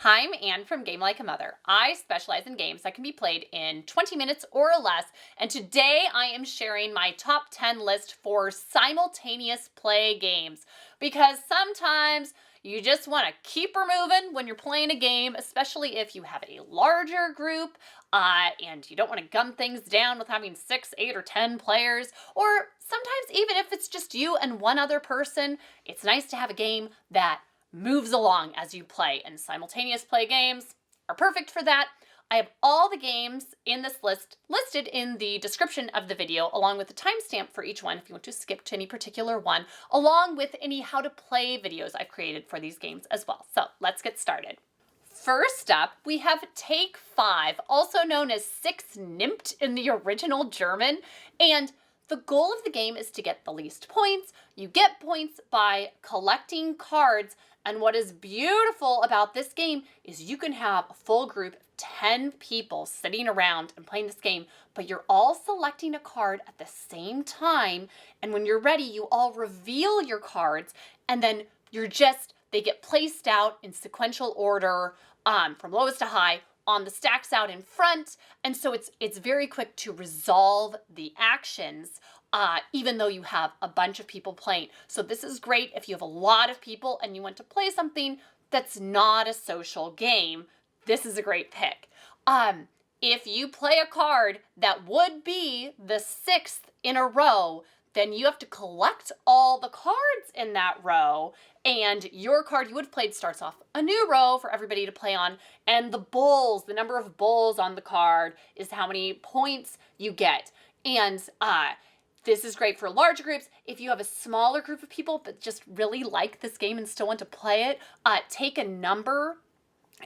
Hi, I'm Anne from Game Like a Mother. I specialize in games that can be played in 20 minutes or less, and today I am sharing my top 10 list for simultaneous play games, because sometimes you just want to keep her moving when you're playing a game, especially if you have a larger group and you don't want to gun things down with having 6, 8, or 10 players, or sometimes even if it's just you and one other person, it's nice to have a game that moves along as you play, and simultaneous play games are perfect for that. I have all the games in this list listed in the description of the video, along with the timestamp for each one if you want to skip to any particular one, along with any how to play videos I've created for these games as well. So let's get started. First up, we have Take 5, also known as Six Nimmt in the original German, and the goal of the game is to get the least points. You get points by collecting cards, and what is beautiful about this game is you can have a full group of 10 people sitting around and playing this game, but you're all selecting a card at the same time, and when you're ready, you all reveal your cards, and then they get placed out in sequential order from lowest to high on the stacks out in front, and so it's very quick to resolve the actions, even though you have a bunch of people playing. So this is great if you have a lot of people and you want to play something that's not a social game. This is a great pick. If you play a card that would be the 6th in a row, then you have to collect all the cards in that row, and your card you would have played starts off a new row for everybody to play on, and the number of bulls on the card is how many points you get. And this is great for large groups. If you have a smaller group of people but just really like this game and still want to play it, Take a Number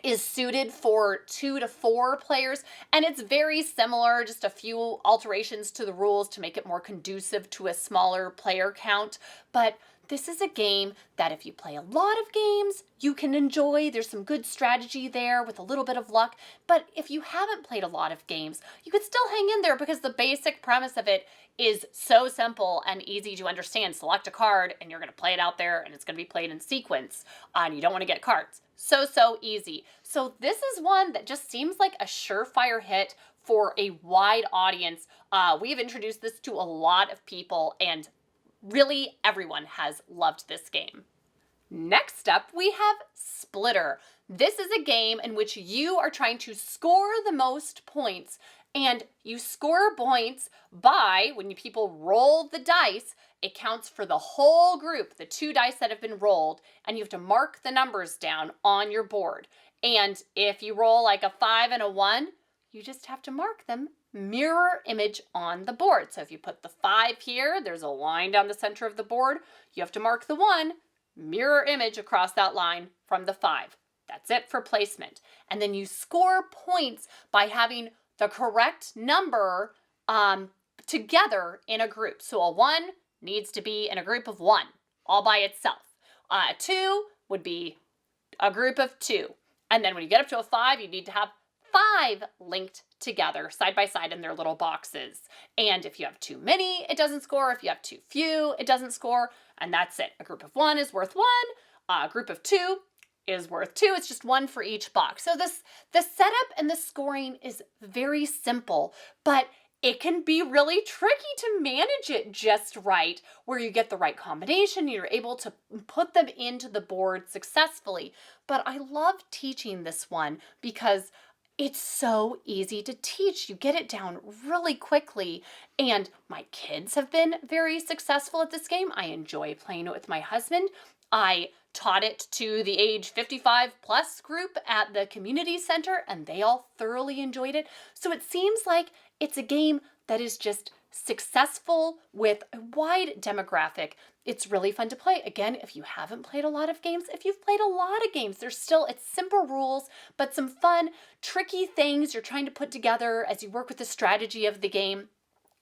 is suited for 2 to 4 players, and it's very similar, just a few alterations to the rules to make it more conducive to a smaller player count. But this is a game that if you play a lot of games, you can enjoy. There's some good strategy there with a little bit of luck. But if you haven't played a lot of games, you could still hang in there because the basic premise of it is so simple and easy to understand. Select a card and you're going to play it out there, and it's going to be played in sequence, and you don't want to get cards. So easy. So this is one that just seems like a surefire hit for a wide audience. We have introduced this to a lot of people, and really everyone has loved this game. Next up, we have Splitter. This is a game in which you are trying to score the most points, and you score points by, when people roll the dice, it counts for the whole group, the 2 dice that have been rolled, and you have to mark the numbers down on your board. And if you roll like a 5 and a 1, you just have to mark them mirror image on the board. So if you put the 5 here, there's a line down the center of the board. You have to mark the 1, mirror image across that line from the 5. That's it for placement. And then you score points by having the correct number together in a group. So a 1 needs to be in a group of 1 all by itself. A 2 would be a group of 2. And then when you get up to a 5, you need to have 5 linked together side by side in their little boxes. And if you have too many, it doesn't score. If you have too few, it doesn't score. And that's it. A group of 1 is worth 1. A group of 2 is worth 2. It's just 1 for each box. So the setup and the scoring is very simple, but it can be really tricky to manage it just right, where you get the right combination, you're able to put them into the board successfully. But I love teaching this one because it's so easy to teach. You get it down really quickly, and my kids have been very successful at this game. I enjoy playing it with my husband. I taught it to the age 55 plus group at the community center, and they all thoroughly enjoyed it. So it seems like it's a game that is just successful with a wide demographic. It's really fun to play. Again, if you haven't played a lot of games, if you've played a lot of games, it's simple rules, but some fun, tricky things you're trying to put together as you work with the strategy of the game.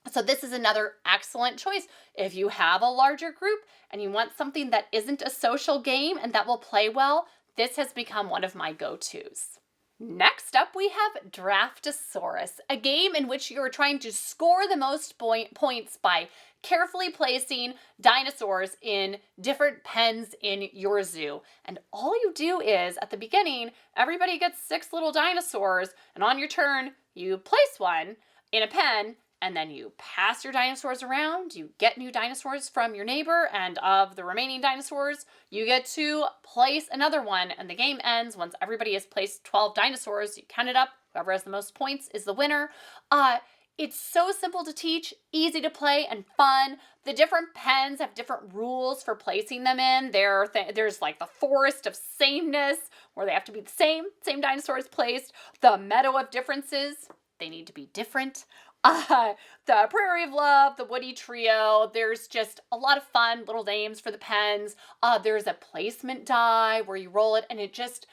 So this is another excellent choice. If you have a larger group and you want something that isn't a social game and that will play well, this has become one of my go-tos. Next up, we have Draftosaurus, a game in which you are trying to score the most points by carefully placing dinosaurs in different pens in your zoo. And all you do is, at the beginning, everybody gets 6 little dinosaurs, and on your turn, you place one in a pen, and then you pass your dinosaurs around, you get new dinosaurs from your neighbor, and of the remaining dinosaurs, you get to place another one, and the game ends once everybody has placed 12 dinosaurs. You count it up, whoever has the most points is the winner. It's so simple to teach, easy to play, and fun. The different pens have different rules for placing them in. There's like the forest of sameness, where they have to be the same dinosaurs placed. The meadow of differences, they need to be different. The Prairie of Love, the Woody Trio, there's just a lot of fun little names for the pens. There's a placement die where you roll it, and it just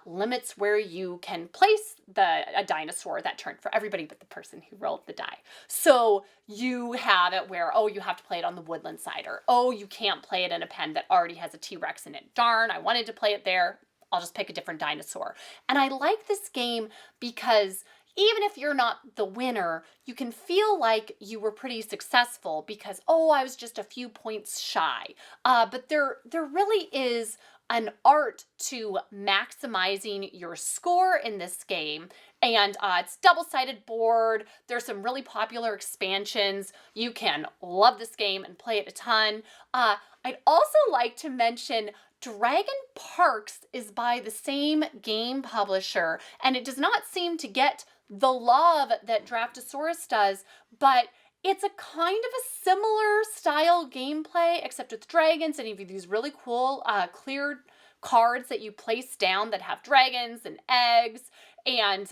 limits where you can place a dinosaur that turn for everybody but the person who rolled the die. So you have it where, oh, you have to play it on the woodland side, or, oh, you can't play it in a pen that already has a T-Rex in it. Darn, I wanted to play it there. I'll just pick a different dinosaur. And I like this game because even if you're not the winner, you can feel like you were pretty successful because, oh, I was just a few points shy. But there really is an art to maximizing your score in this game. And it's double-sided board. There's some really popular expansions. You can love this game and play it a ton. I'd also like to mention Dragon Parks is by the same game publisher, and it does not seem to get the love that Draftosaurus does, but it's a kind of a similar style gameplay, except with dragons, and you have these really cool clear cards that you place down that have dragons and eggs, and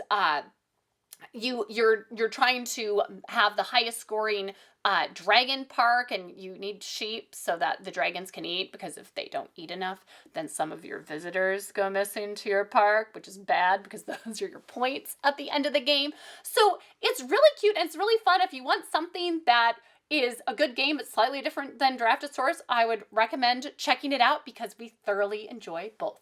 you're trying to have the highest scoring dragon park, and you need sheep so that the dragons can eat, because if they don't eat enough, then some of your visitors go missing to your park, which is bad because those are your points at the end of the game. So it's really cute and it's really fun. If you want something that is a good game but slightly different than Draftosaurus, I would recommend checking it out because we thoroughly enjoy both.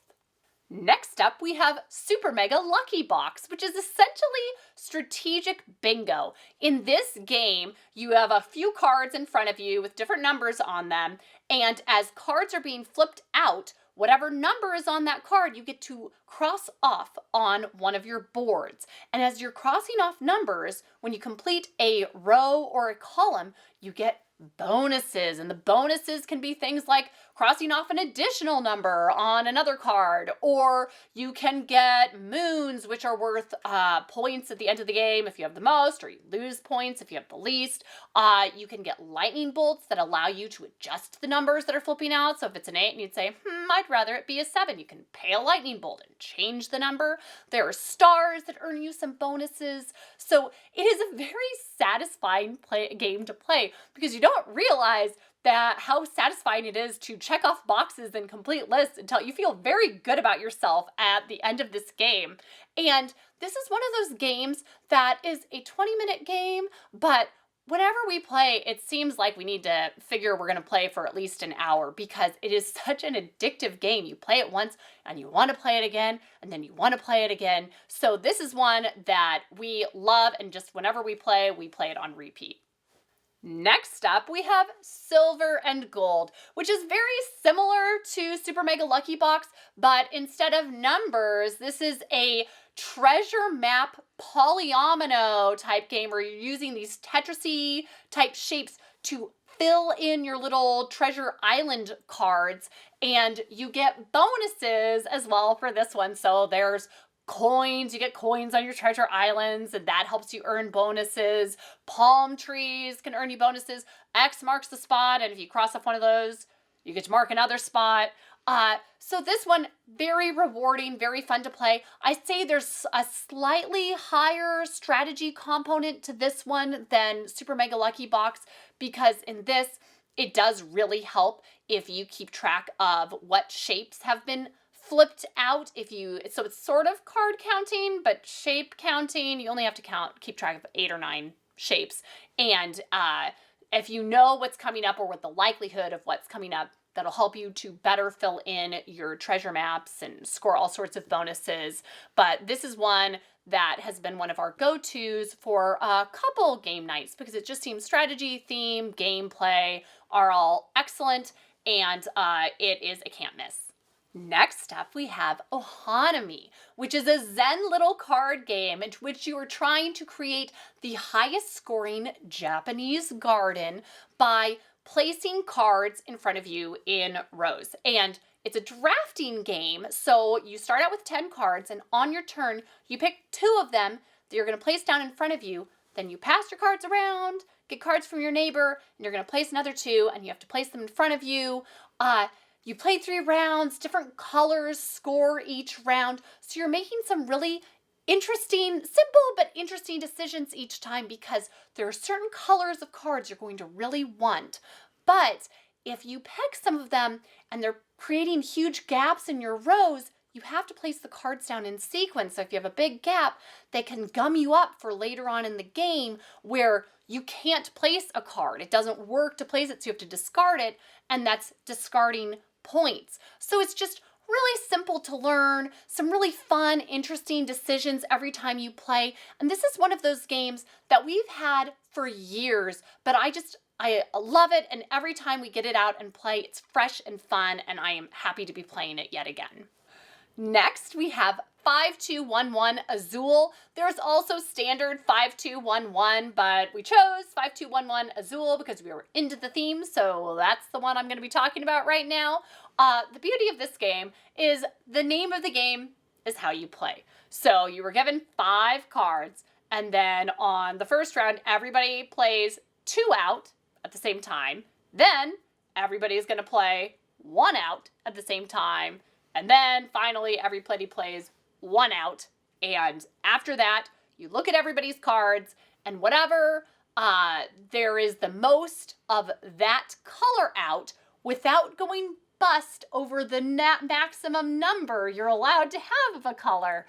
Next up, we have Super Mega Lucky Box, which is essentially strategic bingo. In this game, you have a few cards in front of you with different numbers on them, and as cards are being flipped out, whatever number is on that card, you get to cross off on one of your boards. And as you're crossing off numbers, when you complete a row or a column, you get bonuses, and the bonuses can be things like crossing off an additional number on another card, or you can get moons, which are worth points at the end of the game if you have the most, or you lose points if you have the least. You can get lightning bolts that allow you to adjust the numbers that are flipping out. So if it's an 8 and you'd say, I'd rather it be a 7, you can pay a lightning bolt and change the number. There are stars that earn you some bonuses. So it is a very satisfying game to play, because you don't realize that how satisfying it is to check off boxes and complete lists until you feel very good about yourself at the end of this game. And this is one of those games that is a 20-minute game, but whenever we play, it seems like we need to figure we're going to play for at least an hour, because it is such an addictive game. You play it once and you want to play it again, and then you want to play it again. So this is one that we love, and just whenever we play it on repeat. Next up, we have Silver and Gold, which is very similar to Super Mega Lucky Box, but instead of numbers, this is a treasure map polyomino type game where you're using these Tetris-y type shapes to fill in your little treasure island cards, and you get bonuses as well for this one. So there's coins, you get coins on your treasure islands, and that helps you earn bonuses. Palm trees can earn you bonuses. X marks the spot, and if you cross off one of those, you get to mark another spot. So this one, very rewarding, very fun to play. I'd say there's a slightly higher strategy component to this one than Super Mega Lucky Box, because in this, it does really help if you keep track of what shapes have been flipped out. So it's sort of card counting, but shape counting. You only have to keep track of 8 or 9 shapes. And if you know what's coming up or what the likelihood of what's coming up that'll help you to better fill in your treasure maps and score all sorts of bonuses. But this is one that has been one of our go-tos for a couple game nights because it just seems strategy, theme, gameplay are all excellent, and it is a can't miss. Next up, we have Ohanami, which is a zen little card game in which you are trying to create the highest scoring Japanese garden by placing cards in front of you in rows. And it's a drafting game, so you start out with 10 cards, and on your turn, you pick 2 of them that you're going to place down in front of you. Then you pass your cards around, get cards from your neighbor, and you're going to place another 2, and you have to place them in front of you. You play 3 rounds, different colors score each round. So you're making some really interesting, simple but interesting decisions each time because there are certain colors of cards you're going to really want. But if you pick some of them and they're creating huge gaps in your rows, you have to place the cards down in sequence. So if you have a big gap, they can gum you up for later on in the game where you can't place a card. It doesn't work to place it, so you have to discard it, and that's discarding points. So it's just really simple to learn, some really fun, interesting decisions every time you play. And this is one of those games that we've had for years, but I love it, and every time we get it out and play, it's fresh and fun, and I am happy to be playing it yet again. Next, we have 5211 Azul. There's also standard 5211, but we chose 5211 Azul because we were into the theme, so that's the one I'm going to be talking about right now. The beauty of this game is the name of the game is how you play. So you were given 5 cards, and then on the first round, everybody plays 2 out at the same time. Then everybody is going to play 1 out at the same time. And then finally, everybody plays 1 out. And after that, you look at everybody's cards, and whatever there is the most of that color out without going bust over the maximum number you're allowed to have of a color,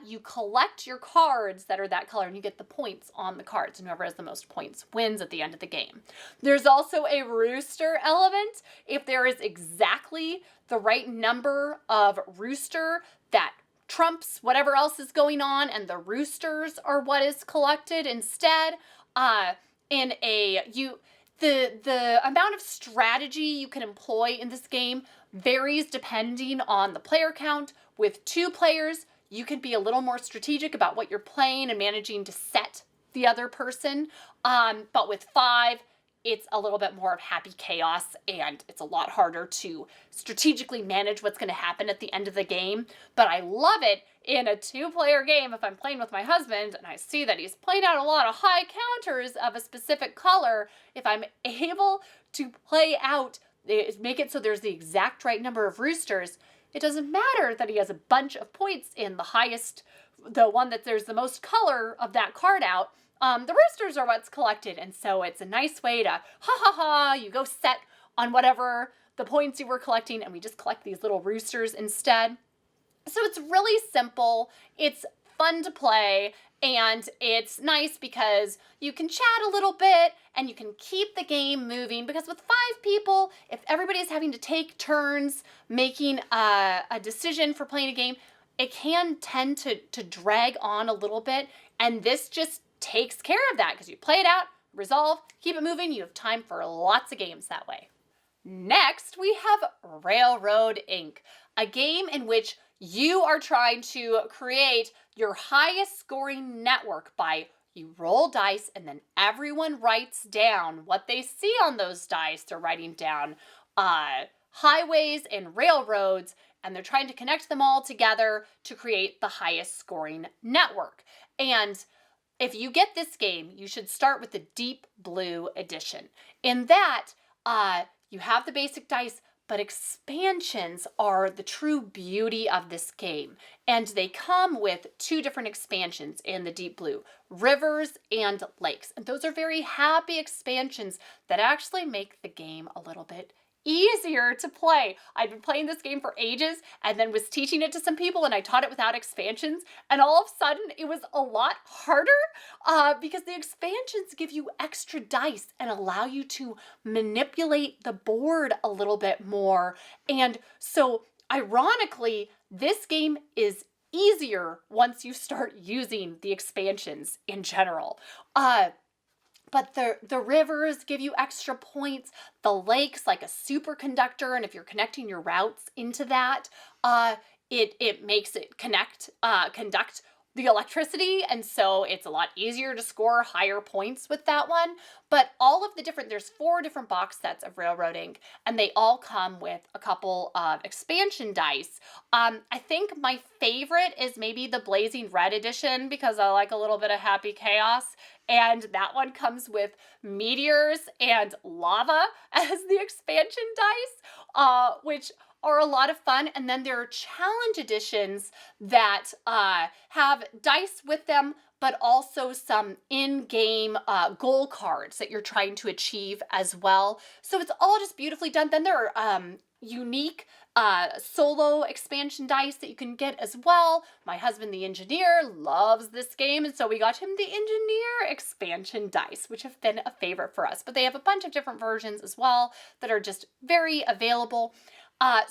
you collect your cards that are that color and you get the points on the cards. And whoever has the most points wins at the end of the game. There's also a rooster element. If there is exactly the right number of rooster that trumps whatever else is going on, and the roosters are what is collected instead, the amount of strategy you can employ in this game varies depending on the player count. With 2 players, you can be a little more strategic about what you're playing and managing to set the other person. But with 5, it's a little bit more of happy chaos, and it's a lot harder to strategically manage what's going to happen at the end of the game. But I love it in a 2-player game if I'm playing with my husband and I see that he's playing out a lot of high counters of a specific color. If I'm able to play out, make it so there's the exact right number of roosters, it doesn't matter that he has a bunch of points in the one that there's the most color of that card out. The roosters are what's collected, and so it's a nice way to you go set on whatever the points you were collecting, and we just collect these little roosters instead. So it's really simple, it's fun to play, and it's nice because you can chat a little bit and you can keep the game moving, because with 5 people, if everybody's having to take turns making a decision for playing a game, it can tend to drag on a little bit, and this just takes care of that because you play it out, resolve, keep it moving. You have time for lots of games that way. Next, we have Railroad Inc., a game in which you are trying to create your highest scoring network by you roll dice, and then everyone writes down what they see on those dice. They're writing down highways and railroads, and they're trying to connect them all together to create the highest scoring network. And if you get this game, you should start with the Deep Blue edition. In that, you have the basic dice, but expansions are the true beauty of this game. And they come with 2 different expansions in the Deep Blue, Rivers and Lakes. And those are very happy expansions that actually make the game a little bit easier to play. I'd been playing this game for ages and then was teaching it to some people, and I taught it without expansions, and all of a sudden it was a lot harder because the expansions give you extra dice and allow you to manipulate the board a little bit more. And so ironically, this game is easier once you start using the expansions in general. But the rivers give you extra points. The lake's like a superconductor, and if you're connecting your routes into that, it makes it conduct the electricity, and so it's a lot easier to score higher points with that one. But all of there's 4 different box sets of railroading, and they all come with a couple of expansion dice. I think my favorite is maybe the Blazing Red edition because I like a little bit of happy chaos, and that one comes with meteors and lava as the expansion dice, which are a lot of fun. And then there are challenge editions that have dice with them, but also some in-game goal cards that you're trying to achieve as well. So it's all just beautifully done. Then there are unique solo expansion dice that you can get as well. My husband, the engineer, loves this game, and so we got him the engineer expansion dice, which have been a favorite for us. But they have a bunch of different versions as well that are just very available.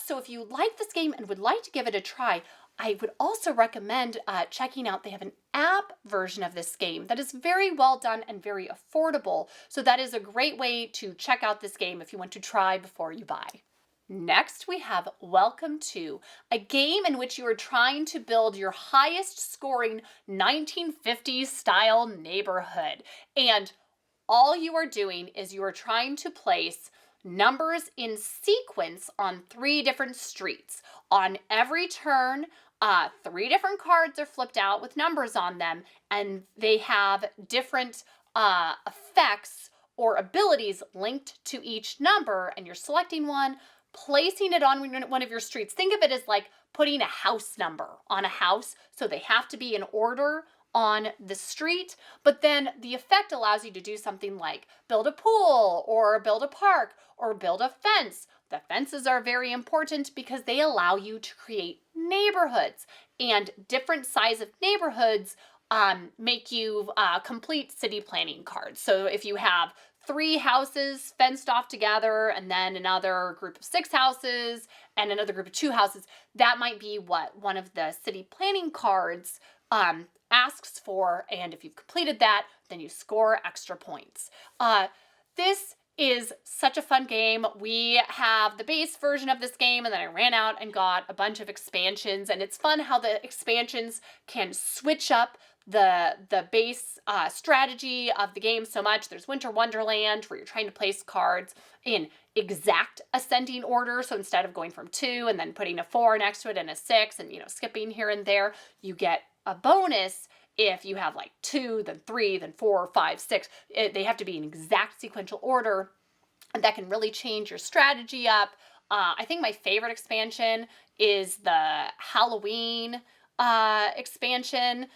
So if you like this game and would like to give it a try, I would also recommend checking out, they have an app version of this game that is very well done and very affordable. So that is a great way to check out this game if you want to try before you buy. Next, we have Welcome to, a game in which you are trying to build your highest scoring 1950s style neighborhood. And all you are doing is you are trying to place numbers in sequence on 3 different streets. On every turn, 3 different cards are flipped out with numbers on them, and they have different effects or abilities linked to each number, and you're selecting one, placing it on one of your streets. Think of it as like putting a house number on a house, so they have to be in order on the street, but then the effect allows you to do something like build a pool or build a park or build a fence. The fences are very important because they allow you to create neighborhoods, and different size of neighborhoods make you complete city planning cards. So if you have 3 houses fenced off together and then another group of 6 houses and another group of 2 houses, that might be what one of the city planning cards asks for, and if you've completed that, then you score extra points. This is such a fun game. We have the base version of this game, and then I ran out and got a bunch of expansions, and it's fun how the expansions can switch up the base strategy of the game so much. There's Winter Wonderland, where you're trying to place cards in exact ascending order. So instead of going from 2 and then putting a 4 next to it and a 6 and, skipping here and there, you get a bonus if you have like 2, then 3, then 4, 5, 6. They have to be in exact sequential order, and that can really change your strategy up. I think my favorite expansion is the Halloween expansion.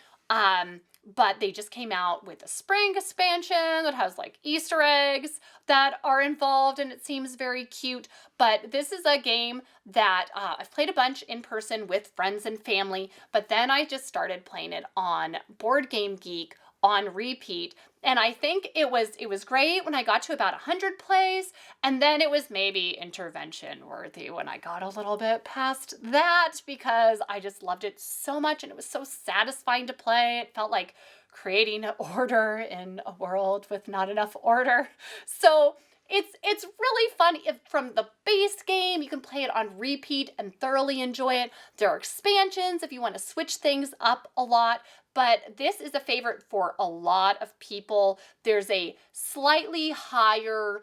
But they just came out with a spring expansion that has like Easter eggs that are involved, and it seems very cute. But this is a game that I've played a bunch in person with friends and family, but then I just started playing it on Board Game Geek on repeat, and I think it was great when I got to about 100 plays, and then it was maybe intervention worthy when I got a little bit past that, because I just loved it so much and it was so satisfying to play. It felt like creating order in a world with not enough order. So it's really fun. From the base game, you can play it on repeat and thoroughly enjoy it. There are expansions if you want to switch things up a lot, but this is a favorite for a lot of people. There's a slightly higher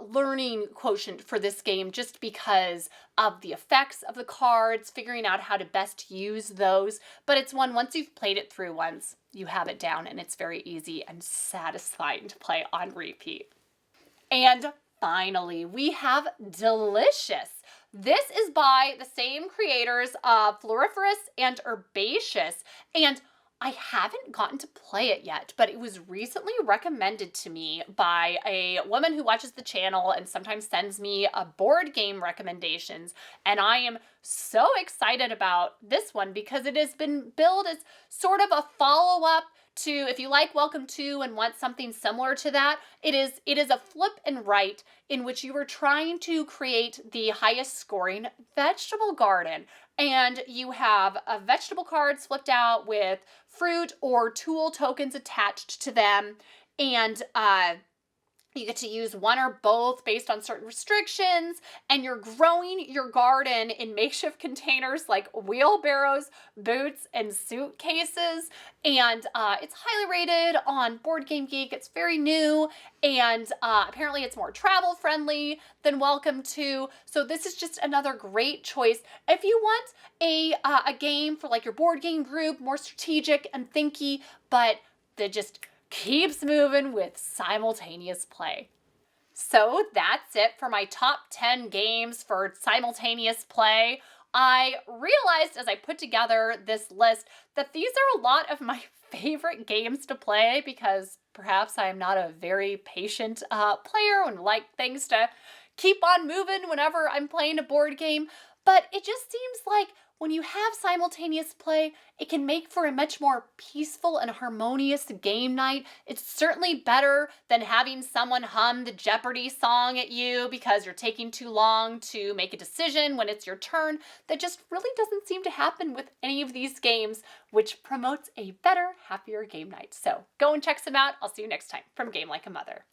learning quotient for this game just because of the effects of the cards, figuring out how to best use those. But it's one, once you've played it through once, you have it down, and it's very easy and satisfying to play on repeat. And finally, we have Delicious. This is by the same creators of Floriferous and Herbaceous, and I haven't gotten to play it yet, but it was recently recommended to me by a woman who watches the channel and sometimes sends me board game recommendations. And I am so excited about this one because it has been billed as sort of a follow-up to, if you like Welcome to and want something similar to that, it is a flip and write in which you are trying to create the highest scoring vegetable garden. And you have vegetable cards flipped out with fruit or tool tokens attached to them. And you get to use one or both based on certain restrictions, and you're growing your garden in makeshift containers like wheelbarrows, boots, and suitcases. And it's highly rated on Board Game Geek. It's very new, and apparently it's more travel friendly than Welcome to. So this is just another great choice if you want a game for like your board game group, more strategic and thinky, but that just keeps moving with simultaneous play. So that's it for my top 10 games for simultaneous play. I realized as I put together this list that these are a lot of my favorite games to play because perhaps I am not a very patient player and like things to keep on moving whenever I'm playing a board game. But it just seems like when you have simultaneous play, it can make for a much more peaceful and harmonious game night. It's certainly better than having someone hum the Jeopardy song at you because you're taking too long to make a decision when it's your turn. That just really doesn't seem to happen with any of these games, which promotes a better, happier game night. So go and check some out. I'll see you next time from Game Like a Mother.